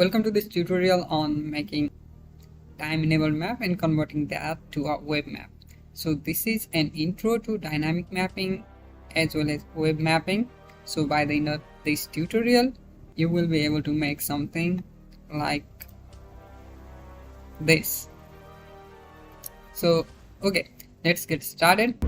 Welcome to this tutorial on making time-enabled map and converting that to a web map. So this is an intro to dynamic mapping as well as web mapping. So by the end of this tutorial, you will be able to make something like this. So okay, let's get started.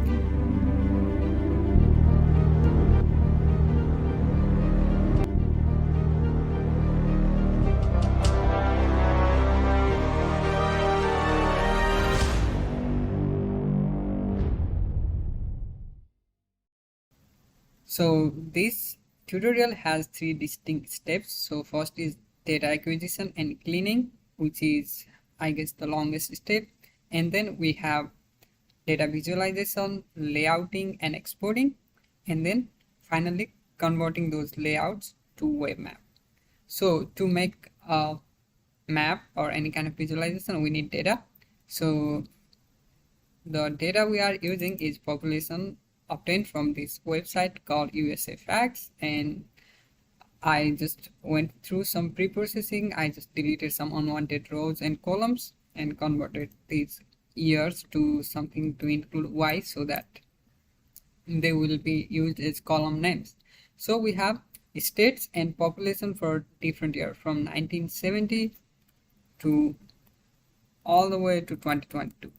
So this tutorial has three distinct steps. So first is data acquisition and cleaning, which is I guess the longest step. And then we have data visualization, layouting and exporting. And then finally converting those layouts to web map. So to make a map or any kind of visualization, we need data. So the data we are using is population obtained from this website called USA Facts, and I just went through some pre-processing. I just deleted some unwanted rows and columns and converted these years to something to include Y so that they will be used as column names. So we have states and population for different years from 1970 to all the way to 2022.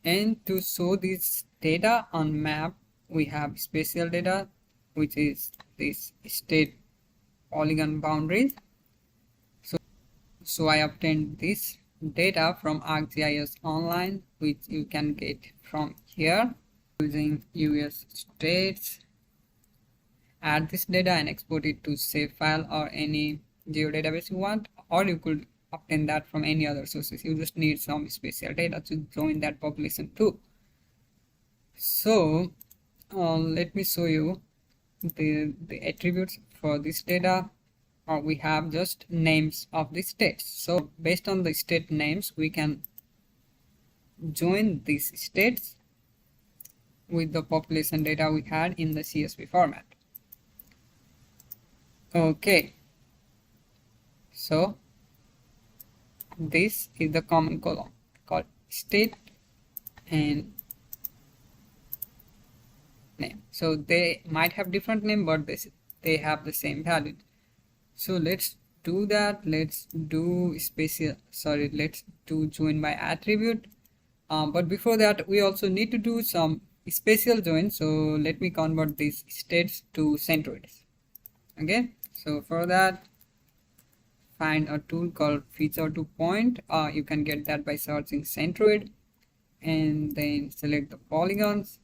And to show this data on map, we have spatial data, which is this state polygon boundaries. So I obtained this data from ArcGIS Online, which you can get from here using US states. Add this data and export it to save file or any geodatabase you want, or you could obtain that from any other sources. You just need some spatial data to join that population too. So let me show you the attributes for this data. We have just names of the states. So based on the state names, we can join these states with the population data we had in the CSV format. Okay, so this is the common column called state and name. So they might have different name, but they have the same value. So let's do that. Let's do let's do join by attribute. But before that, we also need to do some spatial join. So let me convert these states to centroids. Okay, so for that, find a tool called feature to point. You can get that by searching centroid and then select the polygons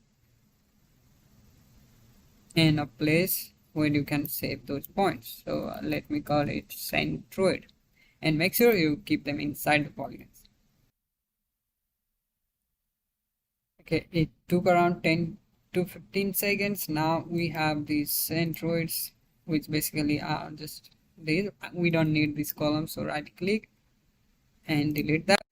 and a place where you can save those points. So let me call it centroid and make sure you keep them inside the polygons. Okay, it took around 10 to 15 seconds. Now we have these centroids, which basically are just these. We don't need this column, so right click and delete that.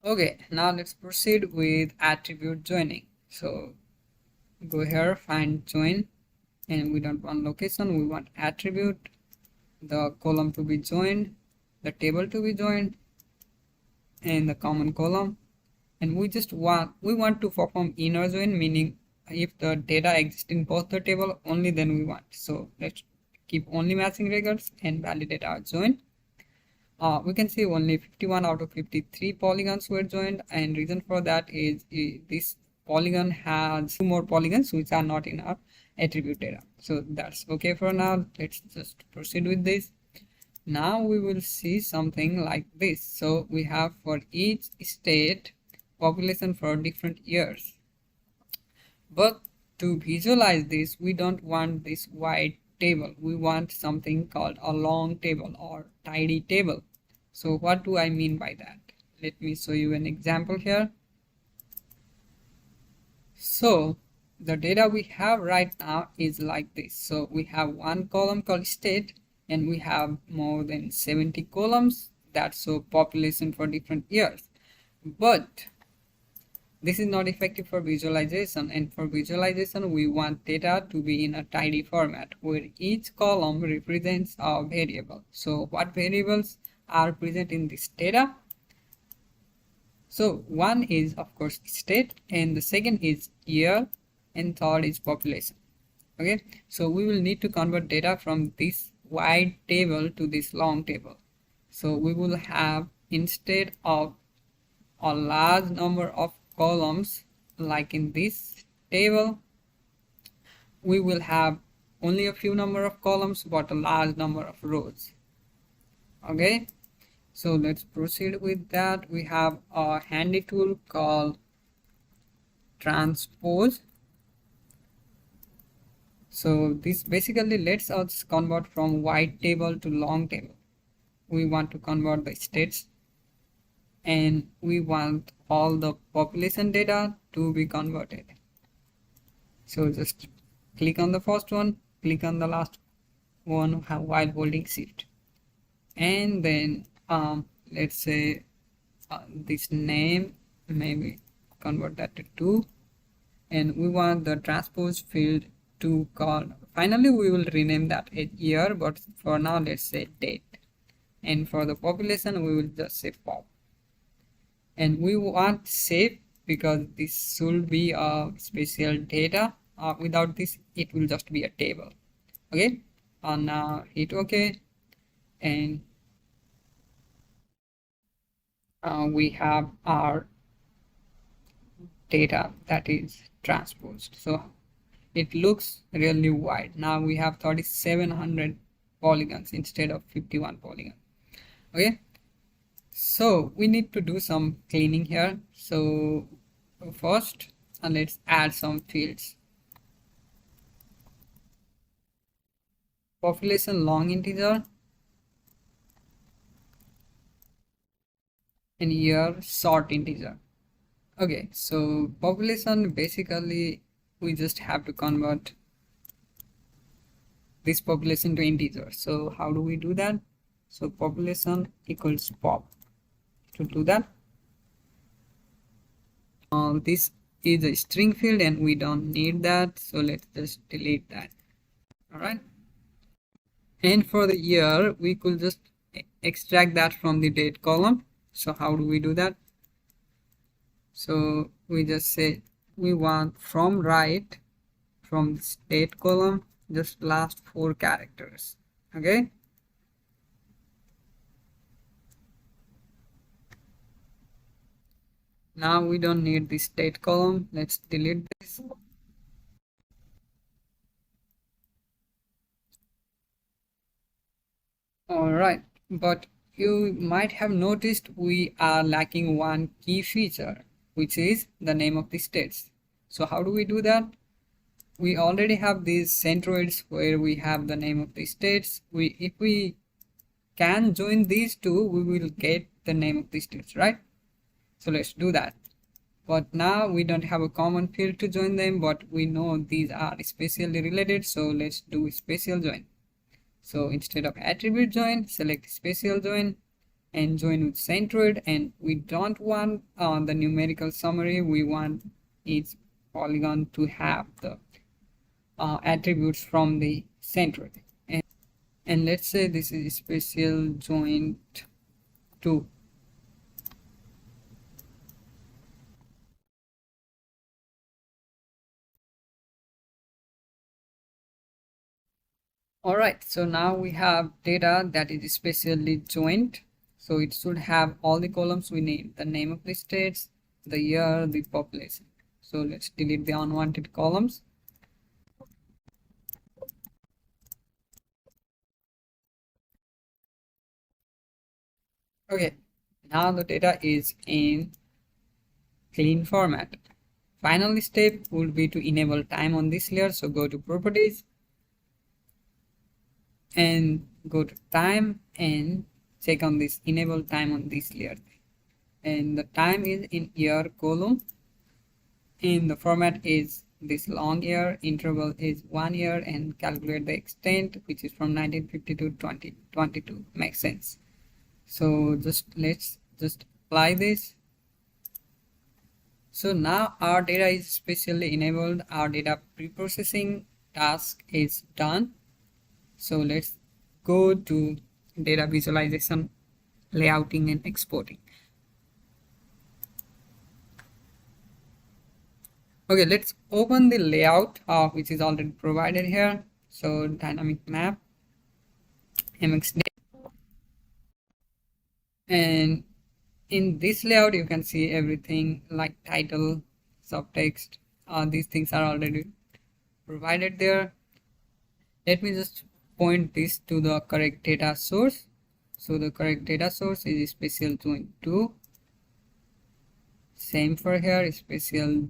Okay, now let's proceed with attribute joining. So go here, find join, and we don't want location, we want attribute, the column to be joined, the table to be joined, and the common column. And we want to perform inner join, meaning if the data exists in both the table, only then we want. So let's keep only matching records and validate our join. We can see only 51 out of 53 polygons were joined, and reason for that is this polygon has two more polygons which are not in our attribute data. So that's okay for now. Let's just proceed with this. Now we will see something like this. So we have for each state population for different years. But to visualize this, we don't want this wide table. We want something called a long table or tidy table. So what do I mean by that? Let me show you an example here. So the data we have right now is like this. So we have one column called state and we have more than 70 columns that show population for different years. But This is not effective for visualization, and for visualization we want data to be in a tidy format where each column represents a variable. So what variables are present in this data? So one is of course state, and the second is year, and third is population. Okay, so we will need to convert data from this wide table to this long table. So we will have, instead of a large number of columns like in this table, we will have only a few number of columns but a large number of rows. Okay, so let's proceed with that. We have a handy tool called transpose. So this basically lets us convert from wide table to long table. We want to convert the states, and we want all the population data to be converted. So just click on the first one, click on the last one while holding shift, and then let's say this name, maybe convert that to 2, and we want the transpose field to call, finally we will rename that a year, but for now let's say date, and for the population we will just say pop. And we want save because this should be a special data. Without this it will just be a table. Okay, and now hit OK, and we have our data that is transposed. So it looks really wide. Now we have 3700 polygons instead of 51 polygons. Okay, so we need to do some cleaning here. So first let's add some fields. Population long integer, and year short integer. Okay, so population, basically we just have to convert this population to integer. So how do we do that? So population equals pop. To do that, this is a string field and we don't need that, so let's just delete that. All right, and for the year we could just extract that from the date column. So how do we do that? So we just say we want from right, from this date column, just last 4 characters. Okay, now we don't need this date column, let's delete this. All right, but you might have noticed we are lacking one key feature, which is the name of the states. So how do we do that? We already have these centroids where we have the name of the states. If we can join these two, we will get the name of the states, right? So let's do that. But now we don't have a common field to join them, but we know these are spatially related, so let's do spatial join. So instead of attribute join, select spatial join and join with centroid, and we don't want the numerical summary, we want each polygon to have the attributes from the centroid. And let's say this is spatial joint 2. All right, so now we have data that is spatially joined. So it should have all the columns we need: the name of the states, the year, the population. So let's delete the unwanted columns. Okay, now the data is in clean format. Final step would be to enable time on this layer. So go to properties and go to time and check on this enable time on this layer, and the time is in year column, and the format is this long year, interval is 1 year, and calculate the extent, which is from 1950 to 2022. Makes sense. So let's just apply this. So now our data is specially enabled, our data preprocessing task is done. So let's go to data visualization, layouting and exporting. Okay, let's open the layout which is already provided here. So dynamic map, MX, and in this layout you can see everything like title, subtext. These things are already provided there. Let me just point this to the correct data source. So the correct data source is spatial joint 2. Same for here, spatial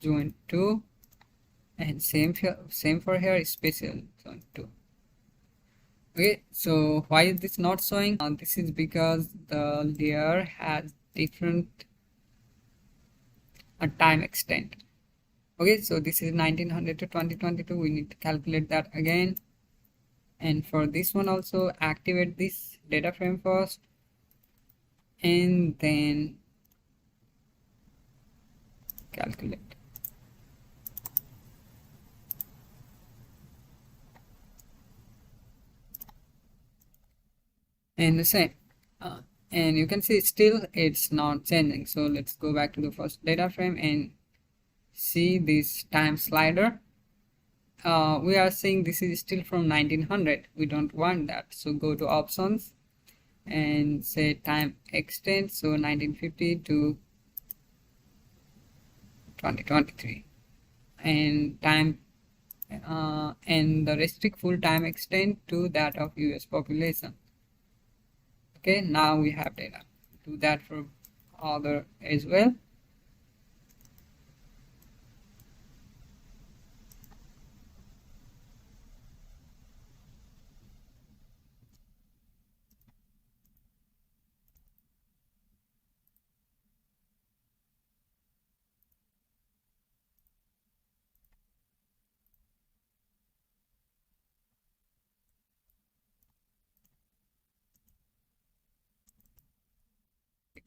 joint 2, and same for here, spatial joint 2. Okay, so why is this not showing? This is because the layer has different time extent. Okay, so this is 1900 to 2022. We need to calculate that again. And for this one also, activate this data frame first, and then calculate. And the same. And you can see still it's not changing. So let's go back to the first data frame and see this time slider. We are seeing this is still from 1900. We don't want that. So go to options and say time extent. So 1950 to 2023, and time and the restrict full time extent to that of US population. Okay, now we have data. Do that for other as well.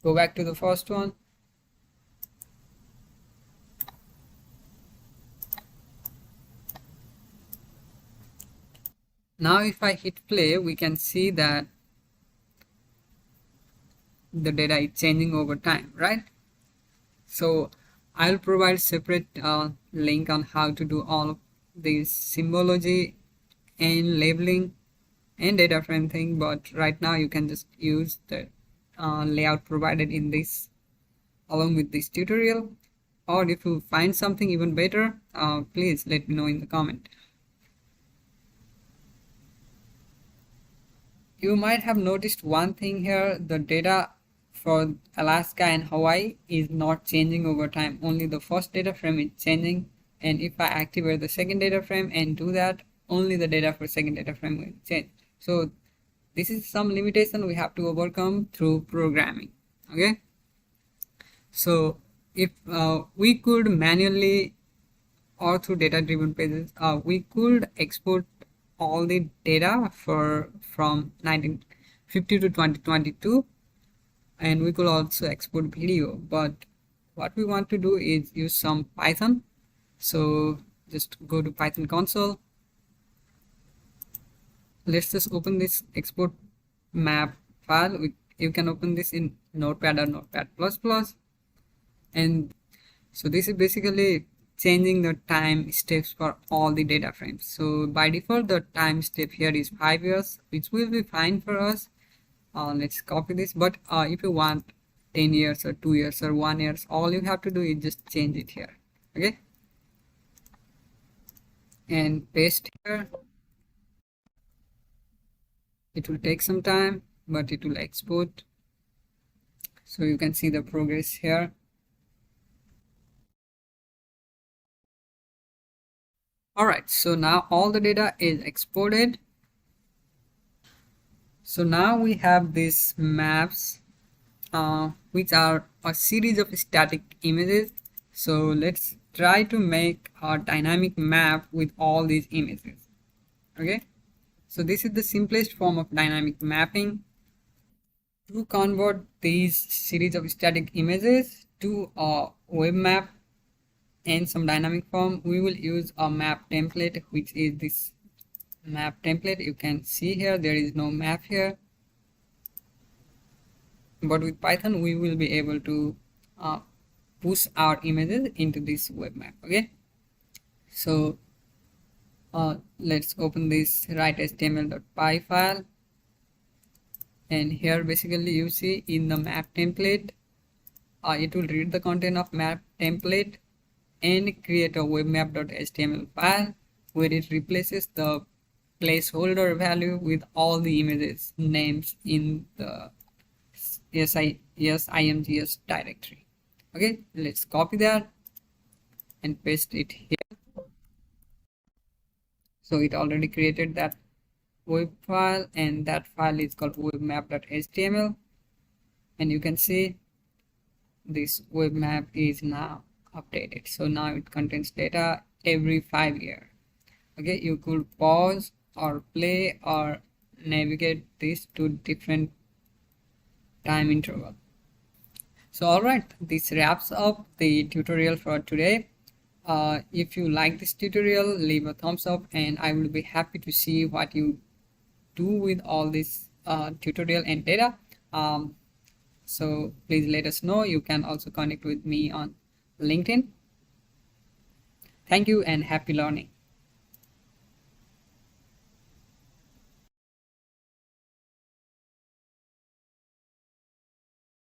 Go back to the first one. Now if I hit play, we can see that the data is changing over time, right? So I'll provide separate link on how to do all of this symbology and labeling and data frame thing, but right now you can just use the layout provided in this along with this tutorial. Or if you find something even better, please let me know in the comment. You might have noticed one thing here: the data for Alaska and Hawaii is not changing over time. Only the first data frame is changing, and if I activate the second data frame and do that, only the data for second data frame will change. So this is some limitation we have to overcome through programming. Okay, so if we could manually or through data driven pages, we could export all the data from 1950 to 2022, and we could also export video. But what we want to do is use some Python. So just go to Python console. Let's just open this export map file. You can open this in Notepad or Notepad++, and so this is basically changing the time steps for all the data frames. So by default the time step here is 5 years, which will be fine for us. Let's copy this, but if you want 10 years or 2 years or 1 year, all you have to do is just change it here. Okay, and paste here. It will take some time, but it will export. So you can see the progress here. Alright, so now all the data is exported. So now we have these maps, which are a series of static images. So let's try to make a dynamic map with all these images. Okay, so this is the simplest form of dynamic mapping. To convert these series of static images do a web map and some dynamic form, we will use a map template, which is this map template. You can see here there is no map here, but with Python we will be able to uh, push our images into this web map. Okay, so let's open this write.html.py file, and here basically you see in the map template, it will read the content of map template and create a webmap.html file where it replaces the placeholder value with all the images names in the imgs directory. Okay, let's copy that and paste it here. So it already created that web file, and that file is called webmap.html, and you can see this web map is now updated. So now it contains data every 5 years. Okay, you could pause or play or navigate this to different time interval. So alright, this wraps up the tutorial for today. If you like this tutorial, leave a thumbs up, and I will be happy to see what you do with all this tutorial and data. So please let us know. You can also connect with me on LinkedIn. Thank you and happy learning.